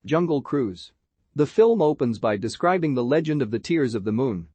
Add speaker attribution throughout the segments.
Speaker 1: Jungle Cruise. The film opens by describing the legend of the Tears of the Moon.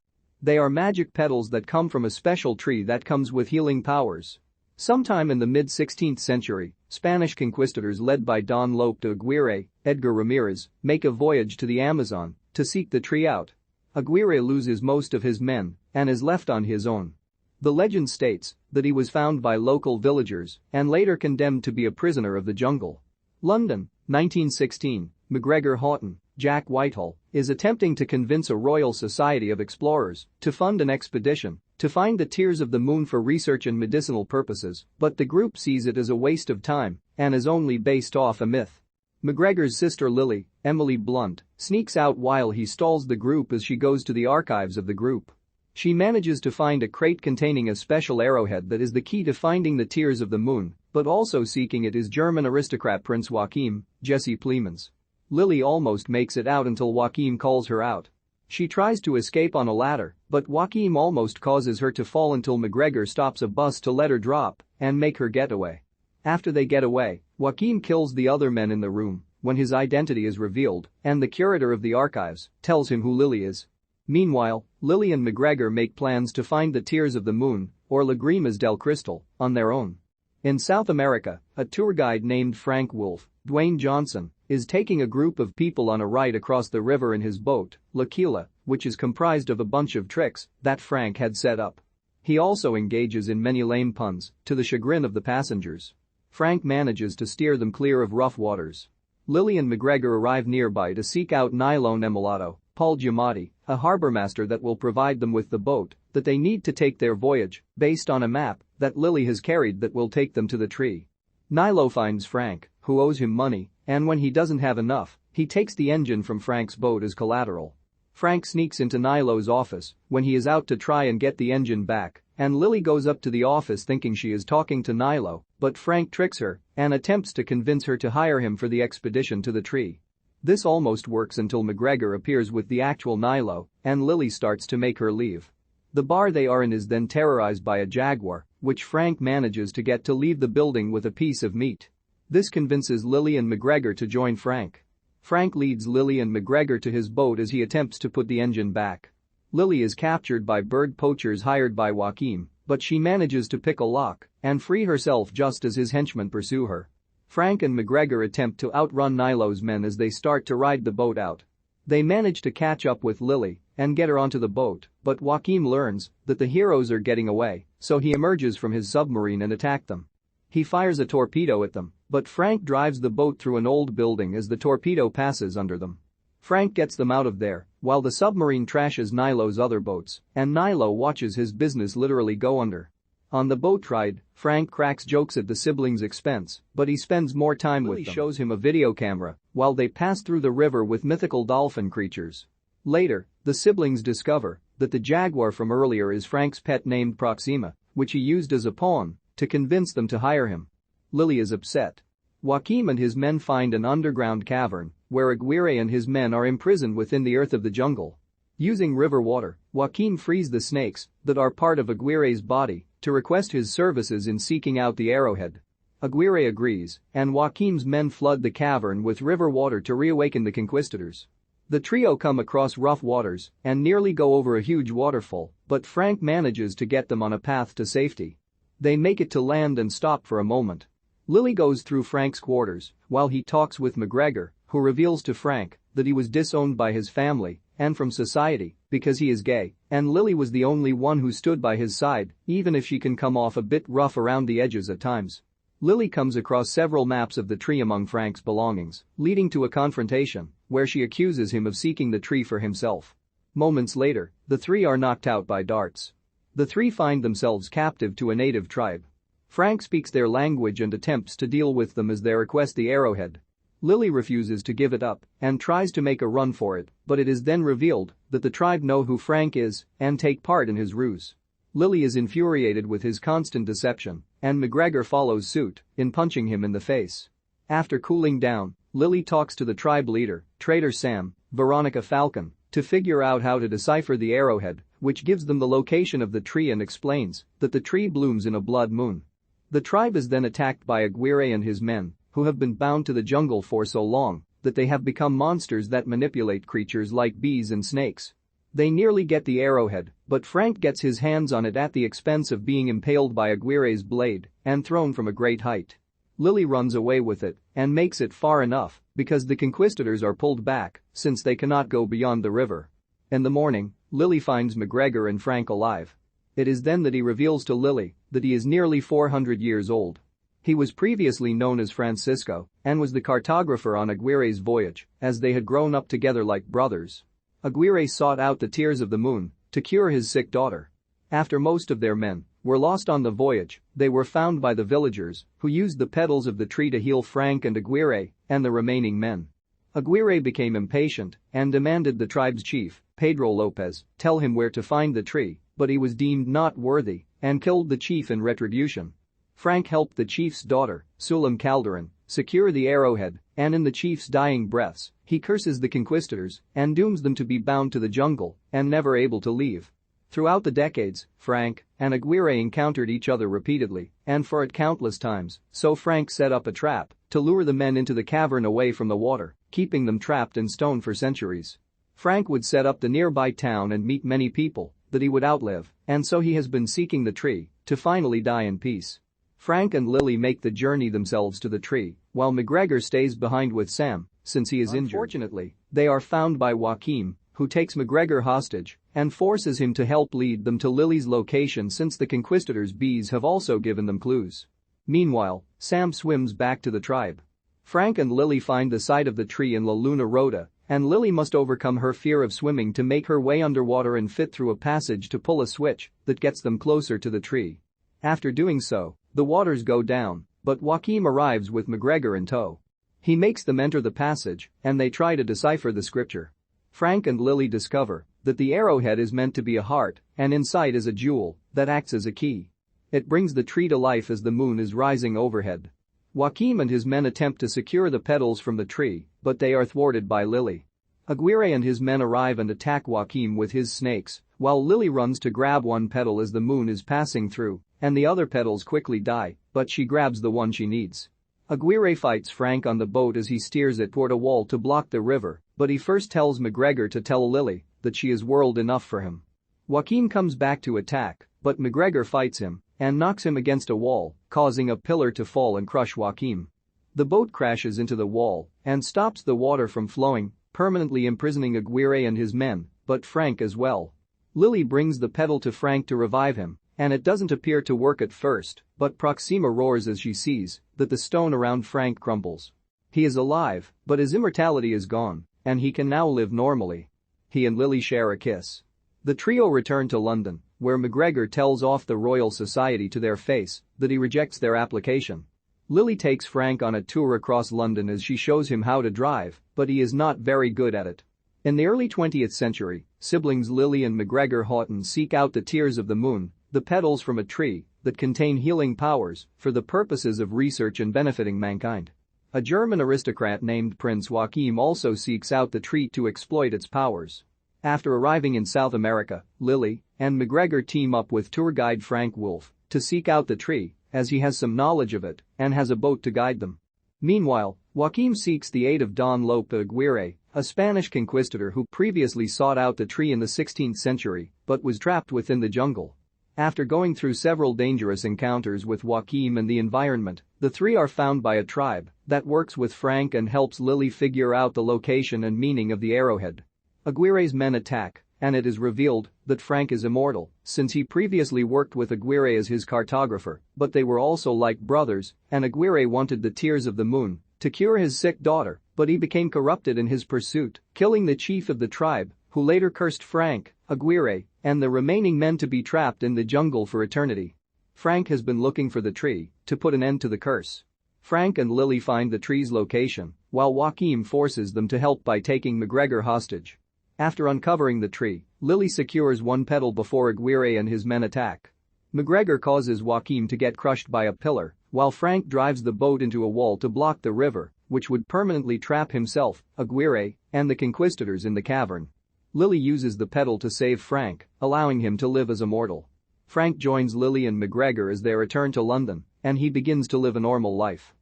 Speaker 1: They are magic petals that come from a special tree that comes with healing powers. Sometime in the mid-16th century, Spanish conquistadors led by Don Lope de Aguirre, Edgar Ramírez, make a voyage to the Amazon to seek the tree out. Aguirre loses most of his men and is left on his own. The legend states that he was found by local villagers and later condemned to be a prisoner of the jungle. London, 1916, MacGregor Houghton, Jack Whitehall, is attempting to convince a Royal Society of Explorers to fund an expedition to find the Tears of the Moon for research and medicinal purposes, but the group sees it as a waste of time and is only based off a myth. MacGregor's sister Lily, Emily Blunt, sneaks out while he stalls the group as she goes to the archives of the group. She manages to find a crate containing a special arrowhead that is the key to finding the Tears of the Moon, but also seeking it is German aristocrat Prince Joachim, Jesse Plemons. Lily almost makes it out until Joachim calls her out. She tries to escape on a ladder, but Joachim almost causes her to fall until MacGregor stops a bus to let her drop and make her get away. After they get away, Joachim kills the other men in the room when his identity is revealed and the curator of the archives tells him who Lily is. Meanwhile, Lily and MacGregor make plans to find the Tears of the Moon, or Lagrimas del Cristal, on their own. In South America, a tour guide named Frank Wolf, Dwayne Johnson, is taking a group of people on a ride across the river in his boat, L'Aquila, which is comprised of a bunch of tricks that Frank had set up. He also engages in many lame puns, to the chagrin of the passengers. Frank manages to steer them clear of rough waters. Lily and MacGregor arrive nearby to seek out Nylon Emulato, Paul Giamatti, a harbormaster that will provide them with the boat that they need to take their voyage, based on a map that Lily has carried that will take them to the tree. Nilo finds Frank, who owes him money, and when he doesn't have enough, he takes the engine from Frank's boat as collateral. Frank sneaks into Nilo's office when he is out to try and get the engine back, and Lily goes up to the office thinking she is talking to Nilo, but Frank tricks her and attempts to convince her to hire him for the expedition to the tree. This almost works until MacGregor appears with the actual Nilo, and Lily starts to make her leave. The bar they are in is then terrorized by a jaguar, which Frank manages to get to leave the building with a piece of meat. This convinces Lily and MacGregor to join Frank. Frank leads Lily and MacGregor to his boat as he attempts to put the engine back. Lily is captured by bird poachers hired by Joachim, but she manages to pick a lock and free herself just as his henchmen pursue her. Frank and MacGregor attempt to outrun Nilo's men as they start to ride the boat out. They manage to catch up with Lily and get her onto the boat, but Joachim learns that the heroes are getting away, so he emerges from his submarine and attacks them. He fires a torpedo at them, but Frank drives the boat through an old building as the torpedo passes under them. Frank gets them out of there, while the submarine trashes Nilo's other boats, and Nilo watches his business literally go under. On the boat ride, Frank cracks jokes at the siblings' expense, but he spends more time with them. Lily shows him a video camera while they pass through the river with mythical dolphin creatures. Later, the siblings discover that the jaguar from earlier is Frank's pet named Proxima, which he used as a pawn to convince them to hire him. Lily is upset. Joachim and his men find an underground cavern where Aguirre and his men are imprisoned within the earth of the jungle. Using river water, Joachim frees the snakes that are part of Aguirre's body to request his services in seeking out the arrowhead. Aguirre agrees, and Joachim's men flood the cavern with river water to reawaken the conquistadors. The trio come across rough waters and nearly go over a huge waterfall, but Frank manages to get them on a path to safety. They make it to land and stop for a moment. Lily goes through Frank's quarters while he talks with MacGregor, who reveals to Frank that he was disowned by his family and from society because he is gay, and Lily was the only one who stood by his side, even if she can come off a bit rough around the edges at times. Lily comes across several maps of the tree among Frank's belongings, leading to a confrontation where she accuses him of seeking the tree for himself. Moments later, the three are knocked out by darts. The three find themselves captive to a native tribe. Frank speaks their language and attempts to deal with them as they request the arrowhead. Lily refuses to give it up and tries to make a run for it, but it is then revealed that the tribe know who Frank is and take part in his ruse. Lily is infuriated with his constant deception, and MacGregor follows suit in punching him in the face. After cooling down, Lily talks to the tribe leader, Trader Sam, Veronica Falcón, to figure out how to decipher the arrowhead, which gives them the location of the tree and explains that the tree blooms in a blood moon. The tribe is then attacked by Aguirre and his men, who have been bound to the jungle for so long that they have become monsters that manipulate creatures like bees and snakes. They nearly get the arrowhead, but Frank gets his hands on it at the expense of being impaled by Aguirre's blade and thrown from a great height. Lily runs away with it and makes it far enough because the conquistadors are pulled back since they cannot go beyond the river. In the morning, Lily finds McGregor and Frank alive. It is then that he reveals to Lily that he is nearly 400 years old. He was previously known as Francisco and was the cartographer on Aguirre's voyage, as they had grown up together like brothers. Aguirre sought out the tears of the moon to cure his sick daughter. After most of their men were lost on the voyage, they were found by the villagers, who used the petals of the tree to heal Frank and Aguirre and the remaining men. Aguirre became impatient and demanded the tribe's chief, Pedro Lopez, tell him where to find the tree, but he was deemed not worthy and killed the chief in retribution. Frank helped the chief's daughter, Sulam Calderon, secure the arrowhead, and in the chief's dying breaths, he curses the conquistadors and dooms them to be bound to the jungle and never able to leave. Throughout the decades, Frank and Aguirre encountered each other repeatedly and fought countless times, so Frank set up a trap to lure the men into the cavern away from the water, keeping them trapped in stone for centuries. Frank would set up the nearby town and meet many people that he would outlive, and so he has been seeking the tree to finally die in peace. Frank and Lily make the journey themselves to the tree, while McGregor stays behind with Sam, since he is injured. Unfortunately, they are found by Joaquim, who takes McGregor hostage and forces him to help lead them to Lily's location since the conquistadors' bees have also given them clues. Meanwhile, Sam swims back to the tribe. Frank and Lily find the site of the tree in La Luna Rota, and Lily must overcome her fear of swimming to make her way underwater and fit through a passage to pull a switch that gets them closer to the tree. After doing so, the waters go down, but Joaquim arrives with McGregor in tow. He makes them enter the passage, and they try to decipher the scripture. Frank and Lily discover that the arrowhead is meant to be a heart, and inside is a jewel that acts as a key. It brings the tree to life as the moon is rising overhead. Joaquim and his men attempt to secure the petals from the tree, but they are thwarted by Lily. Aguirre and his men arrive and attack Joaquim with his snakes, while Lily runs to grab one petal as the moon is passing through, and the other petals quickly die, but she grabs the one she needs. Aguirre fights Frank on the boat as he steers it toward a wall to block the river, but he first tells McGregor to tell Lily that she is world enough for him. Joaquim comes back to attack, but McGregor fights him and knocks him against a wall, causing a pillar to fall and crush Joaquim. The boat crashes into the wall and stops the water from flowing, permanently imprisoning Aguirre and his men, but Frank as well. Lily brings the petal to Frank to revive him, and it doesn't appear to work at first, but Proxima roars as she sees that the stone around Frank crumbles. He is alive, but his immortality is gone, and he can now live normally. He and Lily share a kiss. The trio return to London, where McGregor tells off the Royal Society to their face that he rejects their application. Lily takes Frank on a tour across London as she shows him how to drive, but he is not very good at it. In the early 20th century, siblings Lily and McGregor Houghton seek out the tears of the moon, the petals from a tree that contain healing powers, for the purposes of research and benefiting mankind. A German aristocrat named Prince Joachim also seeks out the tree to exploit its powers. After arriving in South America, Lily and McGregor team up with tour guide Frank Wolf to seek out the tree, as he has some knowledge of it and has a boat to guide them. Meanwhile, Joaquim seeks the aid of Don Lope Aguirre, a Spanish conquistador who previously sought out the tree in the 16th century but was trapped within the jungle. After going through several dangerous encounters with Joaquim and the environment, the three are found by a tribe that works with Frank and helps Lily figure out the location and meaning of the arrowhead. Aguirre's men attack, and it is revealed that Frank is immortal since he previously worked with Aguirre as his cartographer, but they were also like brothers, and Aguirre wanted the tears of the moon to cure his sick daughter, but he became corrupted in his pursuit, killing the chief of the tribe, who later cursed Frank, Aguirre, and the remaining men to be trapped in the jungle for eternity. Frank has been looking for the tree to put an end to the curse. Frank and Lily find the tree's location, while Joaquim forces them to help by taking McGregor hostage. After uncovering the tree, Lily secures one petal before Aguirre and his men attack. McGregor causes Joaquim to get crushed by a pillar, while Frank drives the boat into a wall to block the river, which would permanently trap himself, Aguirre, and the conquistadors in the cavern. Lily uses the petal to save Frank, allowing him to live as a mortal. Frank joins Lily and McGregor as they return to London, and he begins to live a normal life.